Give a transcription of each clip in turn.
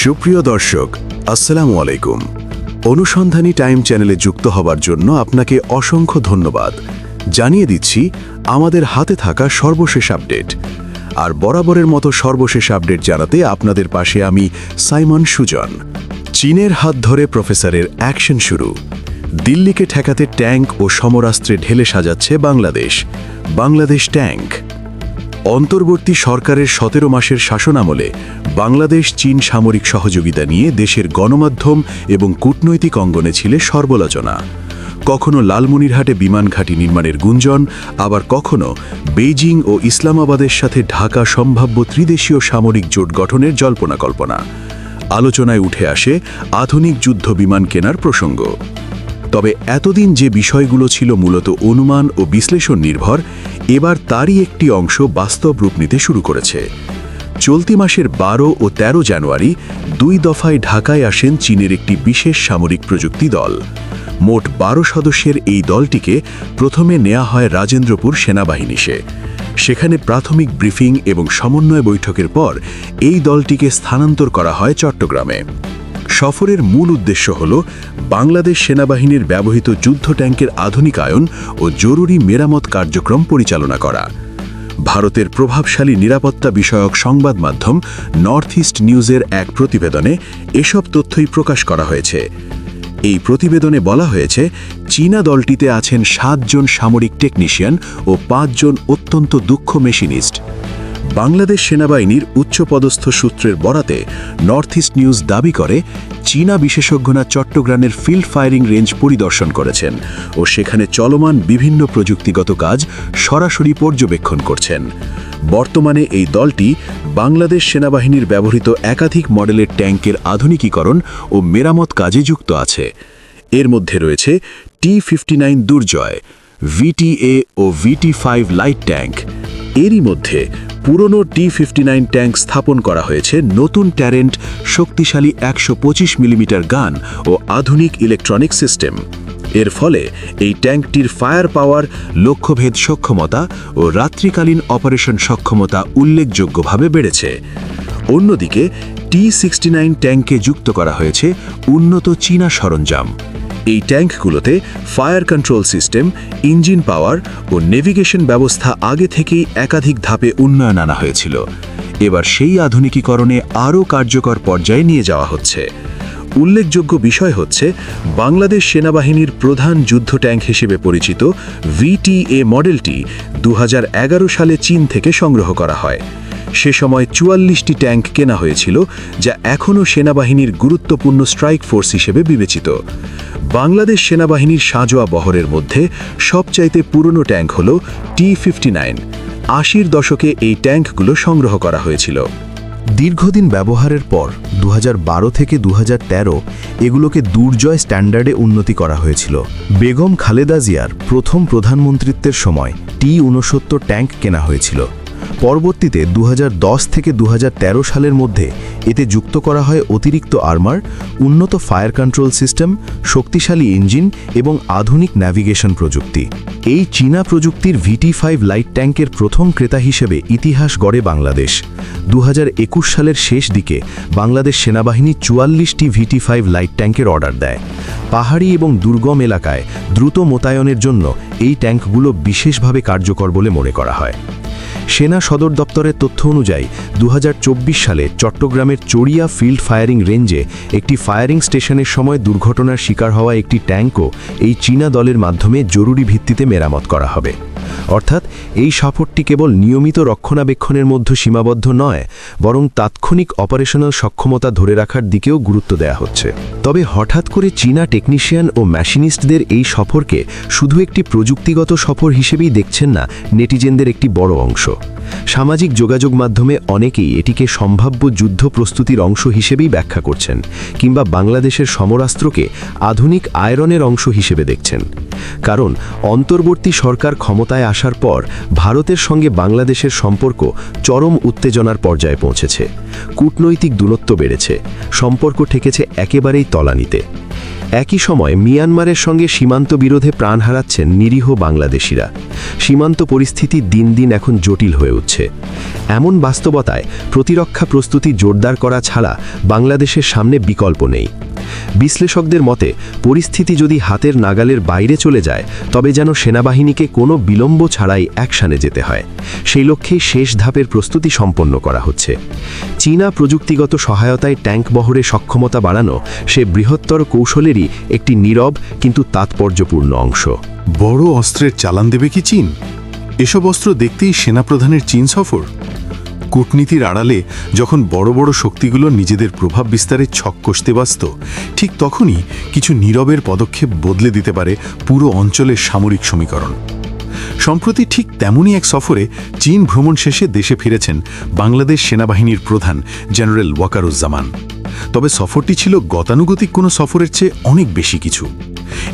সুপ্রিয় দর্শক, আসসালামু আলাইকুম। অনুসন্ধানী টাইম চ্যানেলে যুক্ত হবার জন্য আপনাকে অসংখ্য ধন্যবাদ। জানিয়ে দিচ্ছি আমাদের হাতে থাকা সর্বশেষ আপডেট। আর বরাবরের মতো সর্বশেষ আপডেট জানাতে আপনাদের পাশে আমি সাইমন সুজন। চীনের হাত ধরে প্রফেসরের অ্যাকশন শুরু। দিল্লিকে ঠেকাতে ট্যাঙ্ক ও সমরাস্ত্রে ঢেলে সাজাচ্ছে বাংলাদেশ। বাংলাদেশ ট্যাঙ্ক। অন্তর্বর্তী সরকারের ১৭ মাসের শাসনামলে বাংলাদেশ চীন সামরিক সহযোগিতা নিয়ে দেশের গণমাধ্যম এবং কূটনৈতিক অঙ্গনে ছিল সর্বলোচনা। কখনো লালমনিরহাটে বিমান ঘাঁটি নির্মাণের গুঞ্জন, আবার কখনো বেইজিং ও ইসলামাবাদের সাথে ঢাকা সম্ভাব্য ত্রিদেশীয় সামরিক জোট গঠনের জল্পনা কল্পনা। আলোচনায় উঠে আসে আধুনিক যুদ্ধ বিমান কেনার প্রসঙ্গ। তবে এতদিন যে বিষয়গুলো ছিল মূলত অনুমান ও বিশ্লেষণ নির্ভর, এবার তারই একটি অংশ বাস্তব রূপ নিতে শুরু করেছে। চলতি মাসের ১২ ও ১৩ জানুয়ারি ২ দফায় ঢাকায় আসেন চীনের একটি বিশেষ সামরিক প্রযুক্তি দল। মোট ১২ সদস্যের এই দলটিকে প্রথমে নেওয়া হয় রাজেন্দ্রপুর সেনাবাহিনীতে। সেখানে প্রাথমিক ব্রিফিং এবং সমন্বয় বৈঠকের পর এই দলটিকে স্থানান্তর করা হয় চট্টগ্রামে। সফরের মূল উদ্দেশ্য হল বাংলাদেশ সেনাবাহিনীর ব্যবহৃত যুদ্ধ ট্যাঙ্কের আধুনিকায়ন ও জরুরি মেরামত কার্যক্রম পরিচালনা করা। ভারতের প্রভাবশালী নিরাপত্তা বিষয়ক সংবাদ মাধ্যম নর্থ ইস্ট নিউজের এক প্রতিবেদনে এসব তথ্যই প্রকাশ করা হয়েছে। এই প্রতিবেদনে বলা হয়েছে, চীনা দলটিতে আছেন ৭ জন সামরিক টেকনিশিয়ান ও ৫ জন অত্যন্ত দক্ষ মেশিনিস্ট। বাংলাদেশ সেনাবাহিনীর উচ্চপদস্থ সূত্রের বরাতে নর্থ ইস্ট নিউজ দাবি করে, চীনা বিশেষজ্ঞরা চট্টগ্রামের ফিল্ড ফায়ারিং রেঞ্জ পরিদর্শন করেছেন ও সেখানে চলমান বিভিন্ন প্রযুক্তিগত কাজ সরাসরি পর্যবেক্ষণ করছেন। বর্তমানে এই দলটি বাংলাদেশ সেনাবাহিনীর ব্যবহৃত একাধিক মডেলের ট্যাঙ্কের আধুনিকীকরণ ও মেরামত কাজে যুক্ত আছে। এর মধ্যে রয়েছে T-59 দুর্জয়, VTA ও VT-5 লাইট ট্যাঙ্ক। এরই মধ্যে পুরনো T-59 ট্যাঙ্ক স্থাপন করা হয়েছে নতুন ট্যারেন্ট, শক্তিশালী ১২৫ মিলিমিটার গান ও আধুনিক ইলেকট্রনিক সিস্টেম। এর ফলে এই ট্যাঙ্কটির ফায়ার পাওয়ার, লক্ষ্যভেদ সক্ষমতা ও রাত্রিকালীন অপারেশন সক্ষমতা উল্লেখযোগ্যভাবে বেড়েছে। অন্যদিকে T-69 ট্যাঙ্কে যুক্ত করা হয়েছে উন্নত চীনা সরঞ্জাম। এই ট্যাঙ্কগুলোতে fire control system, engine power ও নেভিগেশন ব্যবস্থা আগে থেকেই একাধিক ধাপে উন্নয়ন আনা হয়েছিল। এবার সেই আধুনিকীকরণে আরও কার্যকর পর্যায়ে নিয়ে যাওয়া হচ্ছে। উল্লেখযোগ্য বিষয় হচ্ছে, বাংলাদেশ সেনাবাহিনীর প্রধান যুদ্ধ ট্যাঙ্ক হিসেবে পরিচিত VTA মডেলটি ২০১১ সালে চীন থেকে সংগ্রহ করা হয়। সে সময় ৪৪টি ট্যাঙ্ক কেনা হয়েছিল, যা এখনও সেনাবাহিনীর গুরুত্বপূর্ণ স্ট্রাইক ফোর্স হিসেবে বিবেচিত। বাংলাদেশ সেনাবাহিনীর সাঁজোয়া বহরের মধ্যে সবচাইতে পুরনো ট্যাঙ্ক হল T-59। ৮০-র দশকে এই ট্যাঙ্কগুলো সংগ্রহ করা হয়েছিল। দীর্ঘদিন ব্যবহারের পর ২০১২ থেকে ২০১৩ এগুলোকে দুর্জয় স্ট্যান্ডার্ডে উন্নতি করা হয়েছিল। বেগম খালেদা জিয়ার প্রথম প্রধানমন্ত্রিত্বের সময় T-৬৯ ট্যাঙ্ক কেনা হয়েছিল। পরবর্তীতে ২০১০ থেকে ২০১৩ সালের মধ্যে এতে যুক্ত করা হয় অতিরিক্ত আর্মার, উন্নত ফায়ার কন্ট্রোল সিস্টেম, শক্তিশালী ইঞ্জিন এবং আধুনিক ন্যাভিগেশন প্রযুক্তি। এই চীনা প্রযুক্তির VT-5 লাইট ট্যাঙ্কের প্রথম ক্রেতা হিসেবে ইতিহাস গড়ে বাংলাদেশ। ২০২১ সালের শেষ দিকে বাংলাদেশ সেনাবাহিনী ৪৪টি VT-5 লাইট ট্যাঙ্কের অর্ডার দেয়। পাহাড়ি এবং দুর্গম এলাকায় দ্রুত মোতায়েনের জন্য এই ট্যাঙ্কগুলো বিশেষভাবে কার্যকর বলে মনে করা হয়। সেনা সদর দপ্তরের তথ্য অনুযায়ী ২০২৪ সালে চট্টগ্রামের চড়িয়া ফিল্ড ফায়ারিং রেঞ্জে একটি ফায়ারিং স্টেশনের সময় দুর্ঘটনার শিকার হওয়া একটি ট্যাঙ্কও এই চীনা দলের মাধ্যমে জরুরি ভিত্তিতে মেরামত করা হবে। অর্থাৎ এই সফরটি কেবল নিয়মিত রক্ষণাবেক্ষণের মধ্যে সীমাবদ্ধ নয়, বরং তাৎক্ষণিক অপারেশনাল সক্ষমতা ধরে রাখার দিকেও গুরুত্ব দেওয়া হচ্ছে। তবে হঠাৎ করে চীনা টেকনিশিয়ান ও মেশিনিস্টদের এই সফরকে শুধু একটি প্রযুক্তিগত সফর হিসেবেই দেখছেন না নেটিজেনদের একটি বড় অংশ। সামাজিক যোগাযোগ মাধ্যমে অনেকেই এটিকে সম্ভাব্য যুদ্ধ প্রস্তুতির অংশ হিসেবেই ব্যাখ্যা করছেন, কিংবা বাংলাদেশের সমরাস্ত্রকে আধুনিক আয়রনের অংশ হিসেবে দেখছেন। কারণ অন্তর্বর্তী সরকার ক্ষমতায় আসার পর ভারতের সঙ্গে বাংলাদেশের সম্পর্ক চরম উত্তেজনার পর্যায়ে পৌঁছেছে। কূটনৈতিক দূরত্ব বেড়েছে, সম্পর্ক ঠেকেছে একেবারেই তলানিতে। একই সময় মিয়ানমারের সঙ্গে সীমান্ত বিরোধে প্রাণ হারাচ্ছেন নিরীহ বাংলাদেশিরা। সীমান্ত পরিস্থিতি দিন দিন এখন জটিল হয়ে উঠছে। এমন বাস্তবতায় প্রতিরক্ষা প্রস্তুতি জোরদার করা ছাড়া বাংলাদেশের সামনে বিকল্প নেই। বিশ্লেষকদের মতে পরিস্থিতি যদি হাতের নাগালের বাইরে চলে যায় তবে যেন সেনাবাহিনীকে কোনো বিলম্ব ছাড়াই অ্যাকশনে যেতে হয়। সেই লক্ষ্যেই শেষ ধাপের প্রস্তুতি সম্পন্ন করা হচ্ছে। চীনা প্রযুক্তিগত সহায়তায় ট্যাঙ্ক বহরে সক্ষমতা বাড়ানো সে বৃহত্তর কৌশলেরই একটি নীরব কিন্তু তাৎপর্যপূর্ণ অংশ। বড় অস্ত্রের চালান দেবে কি চীন? এসব অস্ত্র দেখতেই সেনাপ্রধানের চীন সফর। কূটনীতির আড়ালে যখন বড় বড় শক্তিগুলো নিজেদের প্রভাব বিস্তারে ছক কষতে ব্যস্ত, ঠিক তখনই কিছু নীরবের পদক্ষেপ বদলে দিতে পারে পুরো অঞ্চলের সামরিক সমীকরণ। সম্প্রতি ঠিক তেমনই এক সফরে চীন ভ্রমণ শেষে দেশে ফিরেছেন বাংলাদেশ সেনাবাহিনীর প্রধান জেনারেল ওয়াকারুজ্জামান। তবে সফরটি ছিল গতানুগতিক কোনো সফরের চেয়ে অনেক বেশি কিছু।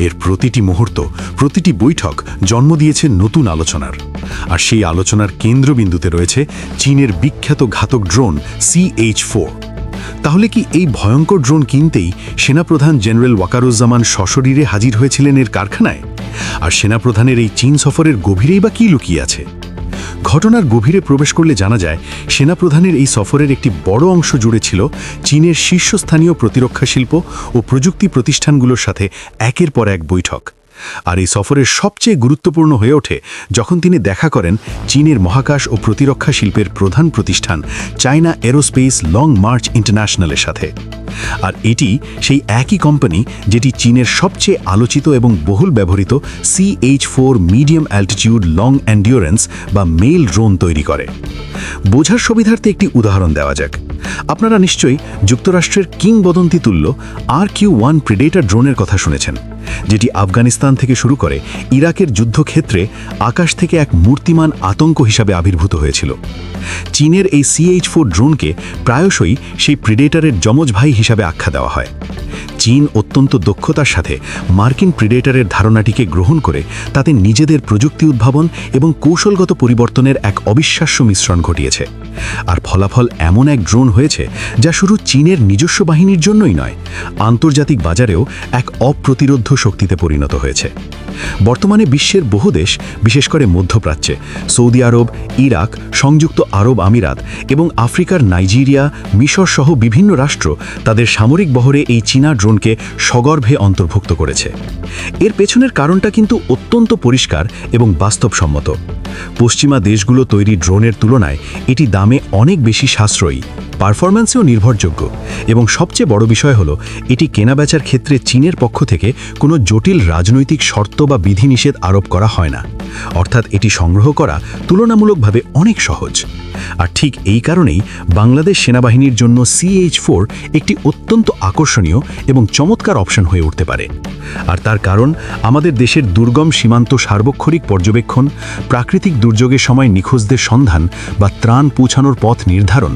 এর প্রতিটি মুহূর্ত, প্রতিটি বৈঠক জন্ম দিয়েছে নতুন আলোচনার। আর সেই আলোচনার কেন্দ্রবিন্দুতে রয়েছে চীনের বিখ্যাত ঘাতক ড্রোন CH-4। তাহলে কি এই ভয়ঙ্কর ড্রোন কিনতেই সেনাপ্রধান জেনারেল ওয়াকারুজ্জামান সশরীরে হাজির হয়েছিলেন এর কারখানায়? আর সেনাপ্রধানের এই চীন সফরের গভীরেই বা কী লুকিয়ে আছে? ঘটনার গভীরে প্রবেশ করলে জানা যায় সেনাপ্রধানের এই সফরের একটি বড় অংশ জুড়ে ছিল চীনের শীর্ষস্থানীয় প্রতিরক্ষা শিল্প ও প্রযুক্তি প্রতিষ্ঠানগুলোর সাথে একের পর এক বৈঠক। আর এই সফরের সবচেয়ে গুরুত্বপূর্ণ হয়ে ওঠে যখন তিনি দেখা করেন চীনের মহাকাশ ও প্রতিরক্ষা শিল্পের প্রধান প্রতিষ্ঠান চায়না এরোস্পেস লং মার্চ ইন্টারন্যাশনালের সাথে। আর এটি সেই একই কোম্পানি যেটি চীনের সবচেয়ে আলোচিত এবং বহুল ব্যবহৃত CH-4 মিডিয়াম অ্যাল্টিটিউড লং এন্ডিওরেন্স বা মেইল ড্রোন তৈরি করে। বোঝার সুবিধার্থে একটি উদাহরণ দেওয়া যাক। আপনারা নিশ্চয়ই যুক্তরাষ্ট্রের কিংবদন্তি তুল্য RQ-1 প্রিডেটর ড্রোনের কথা শুনেছেন, যেটি আফগানিস্তান থেকে শুরু করে ইরাকের যুদ্ধক্ষেত্রে আকাশ থেকে এক মূর্তিমান আতঙ্ক হিসাবে আবির্ভূত হয়েছিল। চীনের এই CH-4 ড্রোনকে প্রায়শই সেই প্রিডেটরের যমজ ভাই হিসাবে আখ্যা দেওয়া হয়। চীন অত্যন্ত দক্ষতার সাথে মার্কিন প্রিডেটরের ধারণাটিকে গ্রহণ করে তাতে নিজেদের প্রযুক্তি উদ্ভাবন এবং কৌশলগত পরিবর্তনের এক অবিশ্বাস্য মিশ্রণ ঘটিয়েছে। আর ফলাফল এমন এক ড্রোন হয়েছে যা শুধু চীনের নিজস্ব বাহিনীর জন্যই নয়, আন্তর্জাতিক বাজারেও এক অপ্রতিরোধ্য শক্তিতে পরিণত হয়েছে। বর্তমানে বিশ্বের বহু দেশ, বিশেষ করে মধ্যপ্রাচ্যে সৌদি আরব, ইরাক, সংযুক্ত আরব আমিরাত এবং আফ্রিকার নাইজেরিয়া, মিশর সহ বিভিন্ন রাষ্ট্র তাদের সামরিক বহরে এই চীনা ড্রোনকে সগর্ভে অন্তর্ভুক্ত করেছে। এর পেছনের কারণটা কিন্তু অত্যন্ত পরিষ্কার এবং বাস্তবসম্মত। পশ্চিমা দেশগুলো তৈরি ড্রোনের তুলনায় এটি দামে অনেক বেশি সাশ্রয়ী, পারফরম্যান্সেও নির্ভরযোগ্য এবং সবচেয়ে বড় বিষয় হলো এটি কেনাবেচার ক্ষেত্রে চীনের পক্ষ থেকে কোনো জটিল রাজনৈতিক শর্ত বা বিধিনিষেধ আরোপ করা হয় না। অর্থাৎ এটি সংগ্রহ করা তুলনামূলকভাবে অনেক সহজ। আর ঠিক এই কারণেই বাংলাদেশ সেনাবাহিনীর জন্য CH-4 একটি অত্যন্ত আকর্ষণীয় এবং চমৎকার অপশন হয়ে উঠতে পারে। আর তার কারণ আমাদের দেশের দুর্গম সীমান্ত সার্বক্ষণিক পর্যবেক্ষণ, প্রাকৃতিক দুর্যোগের সময় নিখোঁজদের সন্ধান বা ত্রাণ পৌঁছানোর পথ নির্ধারণ,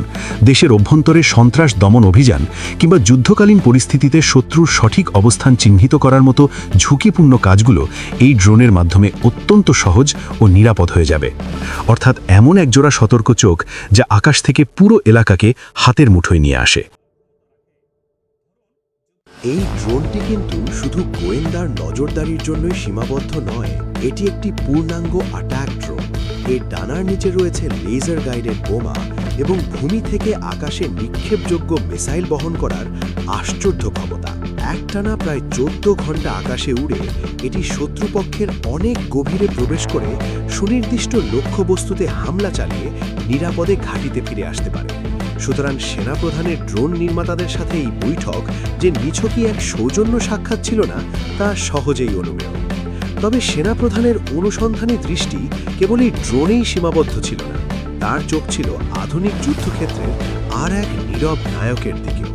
দেশের অভ্যন্তরে সন্ত্রাস দমন অভিযান কিংবা যুদ্ধকালীন পরিস্থিতিতে শত্রুর সঠিক অবস্থান চিহ্নিত করার মতো ঝুঁকিপূর্ণ কাজগুলো এই ড্রোনের মাধ্যমে অত্যন্ত সহজ ও নিরাপদ হয়ে যাবে। অর্থাৎ এমন একজোড়া সতর্ক চোখ যা আকাশ থেকে পুরো এলাকাকে হাতের মুঠোয় নিয়ে আসে। এই ড্রোনটি কিন্তু শুধু গোয়েন্দার নজরদারির জন্যই সীমাবদ্ধ নয়, এটি একটি পূর্ণাঙ্গ অ্যাটাক ড্রোন। এর ডানার নিচে রয়েছে লেজার গাইডেড বোমা এবং ভূমি থেকে আকাশে নিক্ষেপযোগ্য মিসাইল বহন করার আশ্চর্য ক্ষমতা। একটানা প্রায় 14 ঘন্টা আকাশে উড়ে এটি শত্রুপক্ষের অনেক গভীরে প্রবেশ করে সুনির্দিষ্ট লক্ষ্যবস্তুতে হামলা চালিয়ে নিরাপদে ঘাঁটিতে ফিরে আসতে পারে। সুতরাং সেনাপ্রধানের ড্রোন নির্মাতাদের সাথে এই বৈঠক যে নিছকই এক সৌজন্য সাক্ষাৎ ছিল না, তা সহজেই অনুমেয়। তবে সেনাপ্রধানের অনুসন্ধানী দৃষ্টি কেবলই ড্রোনেই সীমাবদ্ধ ছিল না, তার চোখ ছিল আধুনিক যুদ্ধক্ষেত্রের আর এক নীরব নায়কের দিকেও।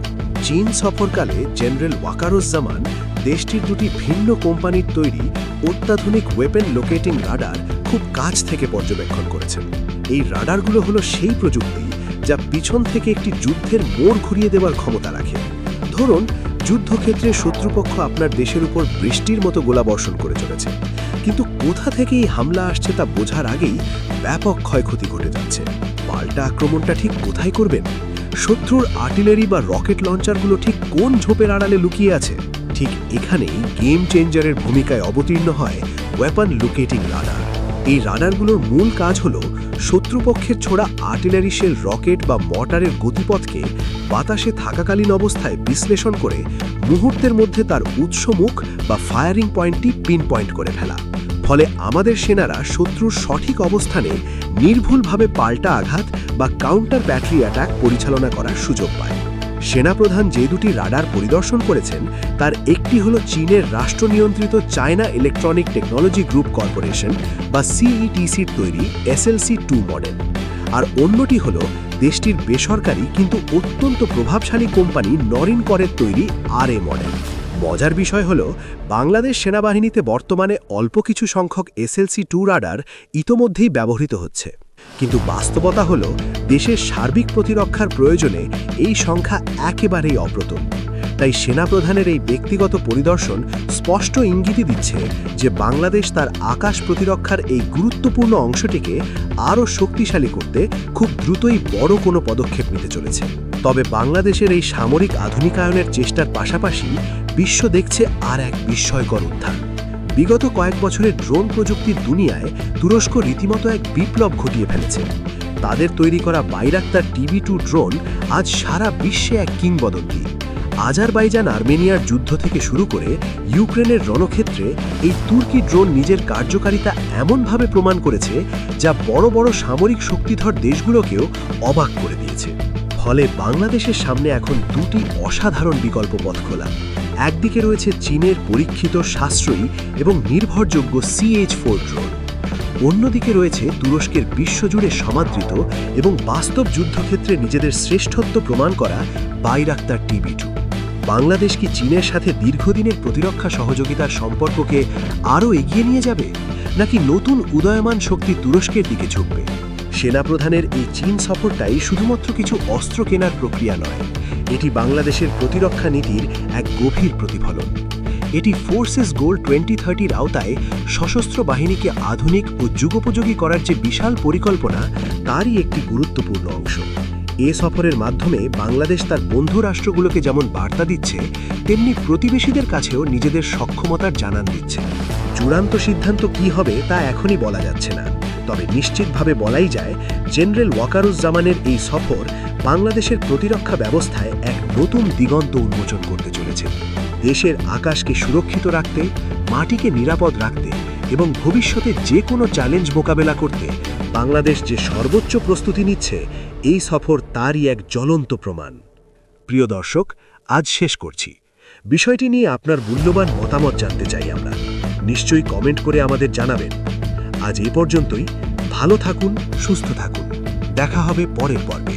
চীন সফরকালে জেনারেল ওয়াকারুজ্জামান দেশটির দুটি ভিন্ন কোম্পানির তৈরি অত্যাধুনিক ওয়েপেন লোকেটিং রাডার খুব কাছ থেকে পর্যবেক্ষণ করেছেন। এই রাডারগুলো হলো সেই প্রযুক্তি যা পিছন থেকে একটি যুদ্ধের মোড় ঘুরিয়ে দেওয়ার ক্ষমতা রাখে। ধরুন, যুদ্ধক্ষেত্রে শত্রুপক্ষ আপনার দেশের উপর বৃষ্টির মতো গোলাবর্ষণ করে চলেছে, কিন্তু কোথা থেকে এই হামলা আসছে তা বোঝার আগেই ব্যাপক ক্ষয়ক্ষতি ঘটে যাচ্ছে। পাল্টা আক্রমণটা ঠিক কোথায় করবেন? শত্রুর আর্টিলারি বা রকেট লঞ্চারগুলো ঠিক কোন ঝোপের আড়ালে লুকিয়ে আছে? ঠিক এখানেই গেম চেঞ্জারের ভূমিকায় অবতীর্ণ হয় ওয়েপন লোকেটিং রাডার। এই রাডারগুলোর মূল কাজ হল শত্রুপক্ষের ছোড়া আর্টিলারি শেল, রকেট বা মর্টারের গতিপথকে বাতাসে থাকাকালীন অবস্থায় বিশ্লেষণ করে মুহূর্তের মধ্যে তার উৎসমুখ বা ফায়ারিং পয়েন্টটি পিন পয়েন্ট করে ফেলা। ফলে আমাদের সেনারা শত্রুর সঠিক অবস্থানে নির্ভুলভাবে পাল্টা আঘাত বা কাউন্টার ব্যাটারি অ্যাটাক পরিচালনা করার সুযোগ পায়। সেনাপ্রধান যে দুটি রাডার পরিদর্শন করেছেন তার একটি হল চীনের রাষ্ট্রনিয়ন্ত্রিত China electronic technology group corporation বা সিইটিসির তৈরি SLC-2 মডেল, আর অন্যটি হল দেশটির বেসরকারি কিন্তু অত্যন্ত প্রভাবশালী কোম্পানি নরিন করের তৈরি RA মডেল। মজার বিষয় হল বাংলাদেশ সেনাবাহিনীতে বর্তমানে অল্প কিছু সংখ্যক SLC-2 রাডার ইতোমধ্যেই ব্যবহৃত হচ্ছে, কিন্তু বাস্তবতা হল দেশের সার্বিক প্রতিরক্ষার প্রয়োজনে এই সংখ্যা একেবারেই অপ্রতুল। তাই সেনাপ্রধানের এই ব্যক্তিগত পরিদর্শন স্পষ্ট ইঙ্গিতই দিচ্ছে যে বাংলাদেশ তার আকাশ প্রতিরক্ষার এই গুরুত্বপূর্ণ অংশটিকে আরও শক্তিশালী করতে খুব দ্রুতই বড় কোনো পদক্ষেপ নিতে চলেছে। তবে বাংলাদেশের এই সামরিক আধুনিকায়নের চেষ্টার পাশাপাশি বিশ্ব দেখছে আর এক বিস্ময়কর উত্থান। বিগত কয়েক বছরের ড্রোন প্রযুক্তির দুনিয়ায় তুরস্ক রীতিমতো এক বিপ্লব ঘটিয়ে ফেলেছে। তাদের তৈরি করা বাইরাক্তার TB2 ড্রোন আজ সারা বিশ্বে এক কিংবদন্তি। আজারবাইজান আর্মেনিয়ার যুদ্ধ থেকে শুরু করে ইউক্রেনের রণক্ষেত্রে এই তুর্কি ড্রোন নিজের কার্যকারিতা এমনভাবে প্রমাণ করেছে যা বড় বড় সামরিক শক্তিধর দেশগুলোকেও অবাক করে দিয়েছে। ফলে বাংলাদেশের সামনে এখন দুটি অসাধারণ বিকল্প পথ খোলা। একদিকে রয়েছে চীনের পরীক্ষিত, সাশ্রয়ী এবং নির্ভরযোগ্য CH-4 ড্রোন, অন্যদিকে রয়েছে তুরস্কের বিশ্বজুড়ে সমাদৃত এবং বাস্তব যুদ্ধক্ষেত্রে নিজেদের শ্রেষ্ঠত্ব প্রমাণ করা বাইরাক্তার TB2। বাংলাদেশ কি চীনের সাথে দীর্ঘদিনের প্রতিরক্ষা সহযোগিতার সম্পর্ককে আরও এগিয়ে নিয়ে যাবে, নাকি নতুন উদয়মান শক্তি তুরস্কের দিকে ঝুঁকবে? সেনাপ্রধানের এই চীন সফরটাই শুধুমাত্র কিছু অস্ত্র কেনার প্রক্রিয়া নয়, এটি বাংলাদেশের প্রতিরক্ষা নীতির এক গভীর প্রতিফলন। এটি ফোর্সেস গোল 2030-র আওতায় সশস্ত্র বাহিনীকে আধুনিক ও যুগোপযোগী করার যে বিশাল পরিকল্পনা, তারই একটি গুরুত্বপূর্ণ অংশ। এ সফরের মাধ্যমে বাংলাদেশ তার বন্ধু রাষ্ট্রগুলোকে যেমন বার্তা দিচ্ছে, তেমনি প্রতিবেশীদের কাছেও নিজেদের সক্ষমতার জানান দিচ্ছে। চূড়ান্ত সিদ্ধান্ত কী হবে তা এখনই বলা যাচ্ছে না, তবে নিশ্চিতভাবে বলাই যায় জেনারেল ওয়াকারুজ্জামানের এই সফর বাংলাদেশের প্রতিরক্ষা ব্যবস্থায় এক নতুন দিগন্ত উন্মোচন করতে চলেছে। দেশের আকাশকে সুরক্ষিত রাখতে, মাটিকে নিরাপদ রাখতে এবং ভবিষ্যতে যে কোনো চ্যালেঞ্জ মোকাবেলা করতে বাংলাদেশ যে সর্বোচ্চ প্রস্তুতি নিচ্ছে, এই সফর তারই এক জ্বলন্ত প্রমাণ। প্রিয় দর্শক, আজ শেষ করছি। বিষয়টি নিয়ে আপনার মূল্যবান মতামত জানতে চাই আমরা। নিশ্চয়ই কমেন্ট করে আমাদের জানাবেন। আজ এই পর্যন্তই। ভালো থাকুন, সুস্থ থাকুন। দেখা হবে পরের পর্বে।